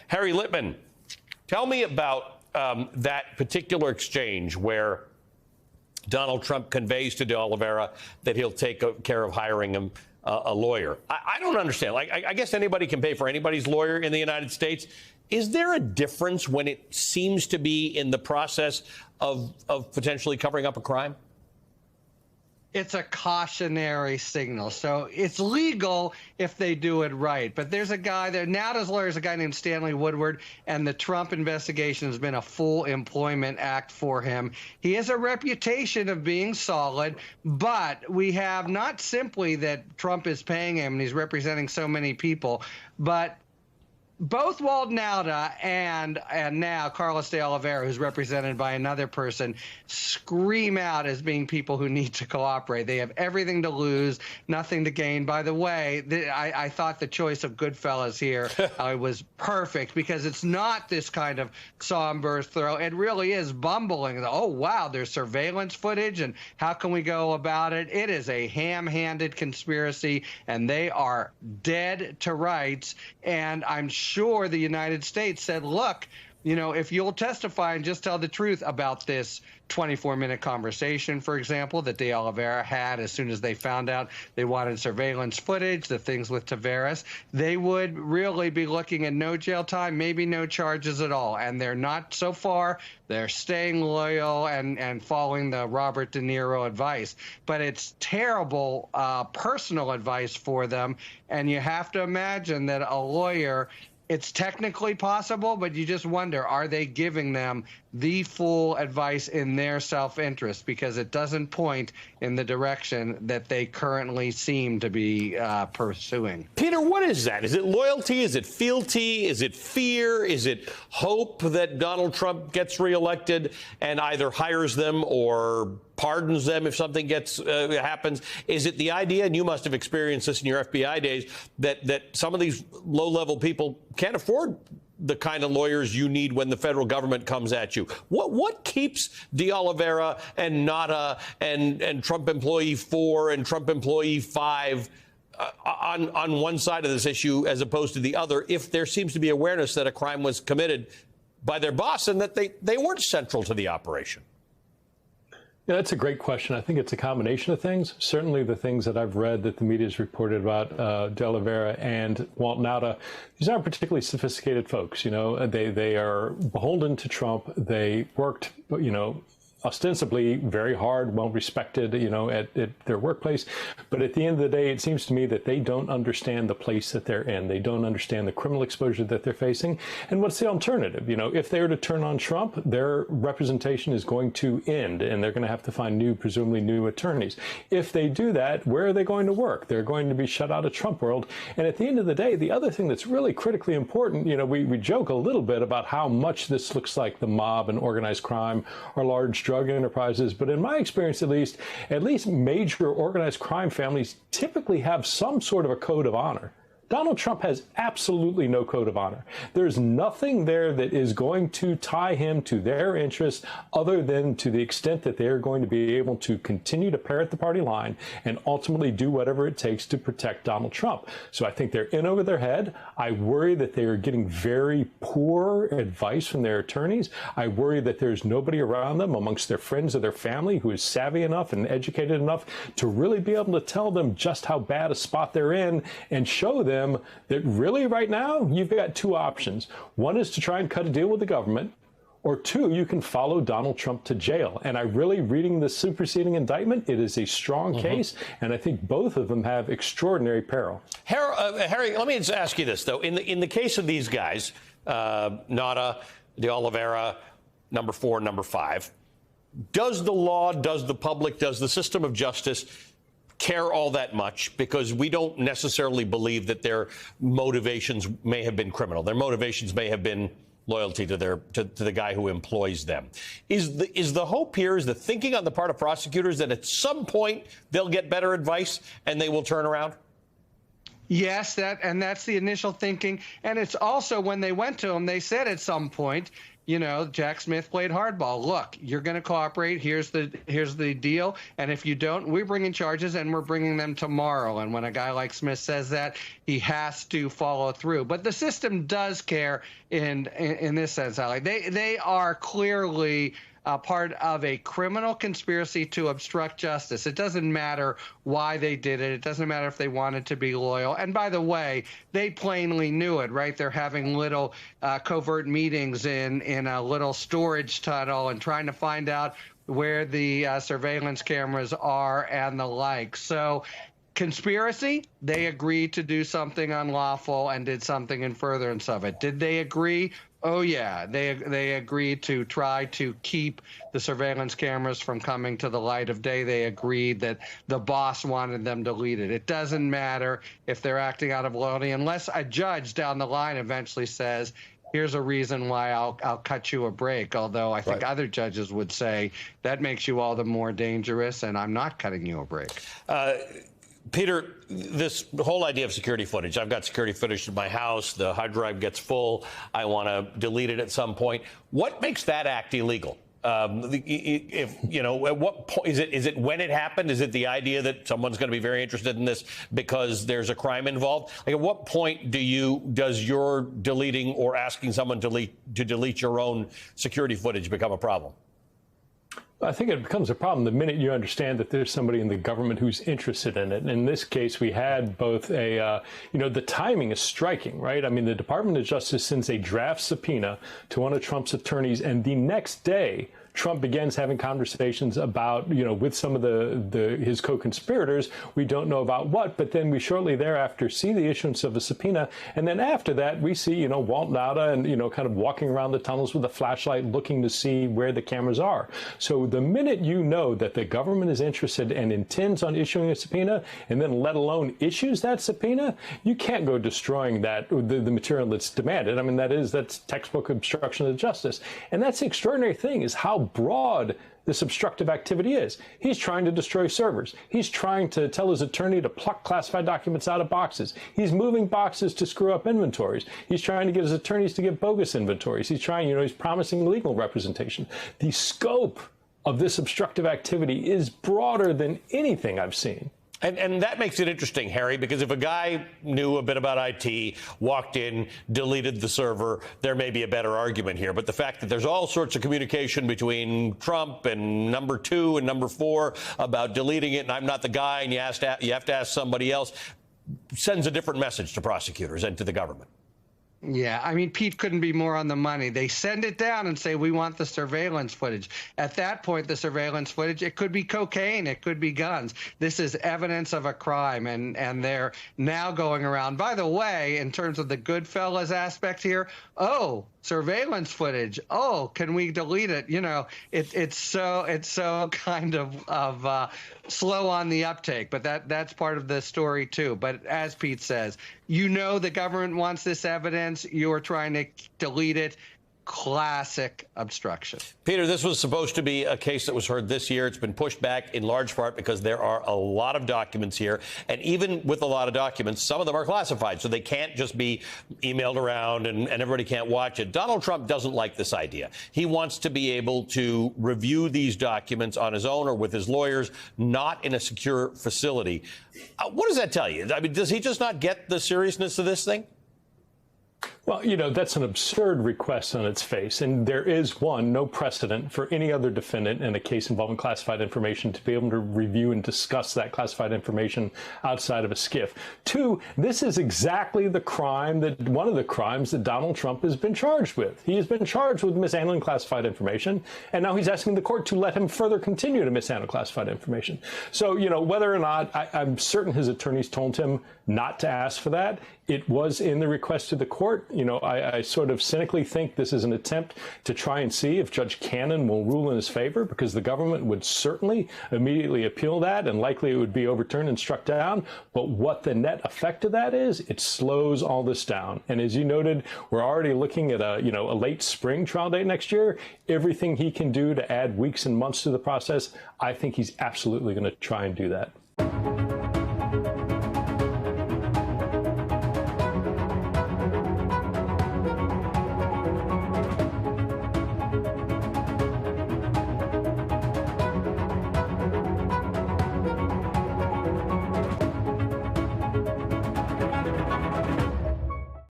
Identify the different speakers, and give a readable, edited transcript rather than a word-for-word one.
Speaker 1: Harry Litman, tell me about that particular exchange where Donald Trump conveys to De Oliveira that he'll take care of hiring him a lawyer. I don't understand. Like, I guess anybody can pay for anybody's lawyer in the United States. Is there a difference when it seems to be in the process of potentially covering up a crime?
Speaker 2: It's a cautionary signal. So it's legal if they do it right. But there's a guy there. Nowda's lawyer is a guy named Stanley Woodward, and the Trump investigation has been a full employment act for him. He has a reputation of being solid, but we have not simply that Trump is paying him and he's representing so many people, but both Walt Nauta and now Carlos de Oliveira, who's represented by another person, scream out as being people who need to cooperate. They have everything to lose, nothing to gain. By the way, I thought the choice of Goodfellas here was perfect, because it's not this kind of somber throw. It really is bumbling. Oh, wow, there's surveillance footage, and how can we go about it? It is a ham-handed conspiracy, and they are dead to rights. And I'm sure the United States said, look, you know, if you'll testify and just tell the truth about this 24-minute conversation, for example, that De Oliveira had as soon as they found out they wanted surveillance footage, the things with Tavares, they would really be looking at no jail time, maybe no charges at all. And they're not so far. They're staying loyal and following the Robert De Niro advice. But it's terrible personal advice for them. And you have to imagine that a lawyer, it's technically possible, but you just wonder, are they giving them the full advice in their self-interest? Because it doesn't point in the direction that they currently seem to be pursuing.
Speaker 1: Peter, what is that? Is it loyalty? Is it fealty? Is it fear? Is it hope that Donald Trump gets reelected and either hires them or pardons them if something happens? Is it the idea, and you must have experienced this in your FBI days, that some of these low-level people can't afford the kind of lawyers you need when the federal government comes at you? What keeps De Oliveira and Nauta and Trump employee 4 and Trump employee 5 on one side of this issue as opposed to the other, if there seems to be awareness that a crime was committed by their boss and that they weren't central to the operation?
Speaker 3: Yeah, that's a great question. I think it's a combination of things. Certainly the things that I've read that the media has reported about De Oliveira and Walt Nauta, these aren't particularly sophisticated folks. You know, they are beholden to Trump. They worked, you know, ostensibly very hard, well respected, you know, at their workplace. But at the end of the day, it seems to me that they don't understand the place that they're in. They don't understand the criminal exposure that they're facing. And what's the alternative? You know, if they were to turn on Trump, their representation is going to end, and they're going to have to find presumably new attorneys. If they do that, where are they going to work? They're going to be shut out of Trump world. And at the end of the day, the other thing that's really critically important, you know, we joke a little bit about how much this looks like the mob and organized crime or large drug enterprises, but in my experience, at least major organized crime families typically have some sort of a code of honor. Donald Trump has absolutely no code of honor. There's nothing there that is going to tie him to their interests other than to the extent that they're going to be able to continue to parrot the party line and ultimately do whatever it takes to protect Donald Trump. So I think they're in over their head. I worry that they are getting very poor advice from their attorneys. I worry that there's nobody around them amongst their friends or their family who is savvy enough and educated enough to really be able to tell them just how bad a spot they're in and show them that really right now you've got two options. One is to try and cut a deal with the government, or two, you can follow Donald Trump to jail. And I really, reading the superseding indictment, it is a strong case, and I think both of them have extraordinary peril.
Speaker 1: Harry, let me just ask you this, though. In the case of these guys, Nauta, De Oliveira, number 4, number 5, does the law, does the public, does the system of justice care all that much? Because we don't necessarily believe that their motivations may have been criminal. Their motivations may have been loyalty to the guy who employs them. Is the hope here, is the thinking on the part of prosecutors that at some point they'll get better advice and they will turn around?
Speaker 2: Yes, that's the initial thinking. And it's also when they went to him, they said at some point, you know, Jack Smith played hardball. Look, you're going to cooperate. Here's the deal. And if you don't, we're bringing charges and we're bringing them tomorrow. And when a guy like Smith says that, he has to follow through. But the system does care in this sense, Ali. They are clearly part of a criminal conspiracy to obstruct justice. It doesn't matter why they did it. It doesn't matter if they wanted to be loyal. And by the way, they plainly knew it, right? They're having little covert meetings in a little storage tunnel and trying to find out where the surveillance cameras are and the like. So conspiracy, they agreed to do something unlawful and did something in furtherance of it. Did they agree? Oh, yeah. They agreed to try to keep the surveillance cameras from coming to the light of day. They agreed that the boss wanted them deleted. It doesn't matter if they're acting out of loyalty unless a judge down the line eventually says, here's a reason why I'll cut you a break. Although I think other judges would say that makes you all the more dangerous and I'm not cutting you a break.
Speaker 1: Peter, this whole idea of security footage, I've got security footage in my house, the hard drive gets full, I want to delete it at some point. What makes that act illegal? If you know, at what point is it when it happened? Is it the idea that someone's going to be very interested in this because there's a crime involved? Like, at what point does your deleting or asking someone to delete your own security footage become a problem?
Speaker 3: I think it becomes a problem the minute you understand that there's somebody in the government who's interested in it. And in this case, we had both the timing is striking, right? I mean, the Department of Justice sends a draft subpoena to one of Trump's attorneys, and the next day, Trump begins having conversations about, with some of his co-conspirators. We don't know about what, but then we shortly thereafter see the issuance of a subpoena. And then after that, we see, Walt Nauta and, kind of walking around the tunnels with a flashlight looking to see where the cameras are. So the minute you know that the government is interested and intends on issuing a subpoena, and then let alone issues that subpoena, you can't go destroying the material that's demanded. I mean, that's textbook obstruction of justice. And that's the extraordinary thing, is how broad this obstructive activity is. He's trying to destroy servers. He's trying to tell his attorney to pluck classified documents out of boxes. He's moving boxes to screw up inventories. He's trying to get his attorneys to get bogus inventories. He's trying, he's promising legal representation. The scope of this obstructive activity is broader than anything I've seen.
Speaker 1: And that makes it interesting, Harry, because if a guy knew a bit about IT, walked in, deleted the server, there may be a better argument here. But the fact that there's all sorts of communication between Trump and number 2 and number 4 about deleting it, and I'm not the guy, and you have to ask somebody else, sends a different message to prosecutors and to the government.
Speaker 2: Yeah, I mean, Pete couldn't be more on the money. They send it down and say, we want the surveillance footage. At that point, the surveillance footage, it could be cocaine, it could be guns. This is evidence of a crime, and they're now going around. By the way, in terms of the Goodfellas aspect here, surveillance footage. Can we delete it? It's so kind of slow on the uptake, but that's part of the story too. But as Pete says, the government wants this evidence. You're trying to delete it. Classic obstruction.
Speaker 1: Peter, this was supposed to be a case that was heard this year. It's been pushed back in large part because there are a lot of documents here. And even with a lot of documents, some of them are classified, so they can't just be emailed around and everybody can't watch it. Donald Trump doesn't like this idea. He wants to be able to review these documents on his own or with his lawyers, not in a secure facility. What does that tell you? I mean, does he just not get the seriousness of this thing?
Speaker 3: Well, that's an absurd request on its face. And there is, one, no precedent for any other defendant in a case involving classified information to be able to review and discuss that classified information outside of a SCIF. Two, this is exactly one of the crimes that Donald Trump has been charged with. He has been charged with mishandling classified information, and now he's asking the court to let him further continue to mishandle classified information. So, whether or not, I'm certain his attorneys told him not to ask for that. It was in the request to the court. I sort of cynically think this is an attempt to try and see if Judge Cannon will rule in his favor, because the government would certainly immediately appeal that, and likely it would be overturned and struck down. But what the net effect of that is, it slows all this down. And as you noted, we're already looking at a late spring trial date next year. Everything he can do to add weeks and months to the process, I think he's absolutely going to try and do that.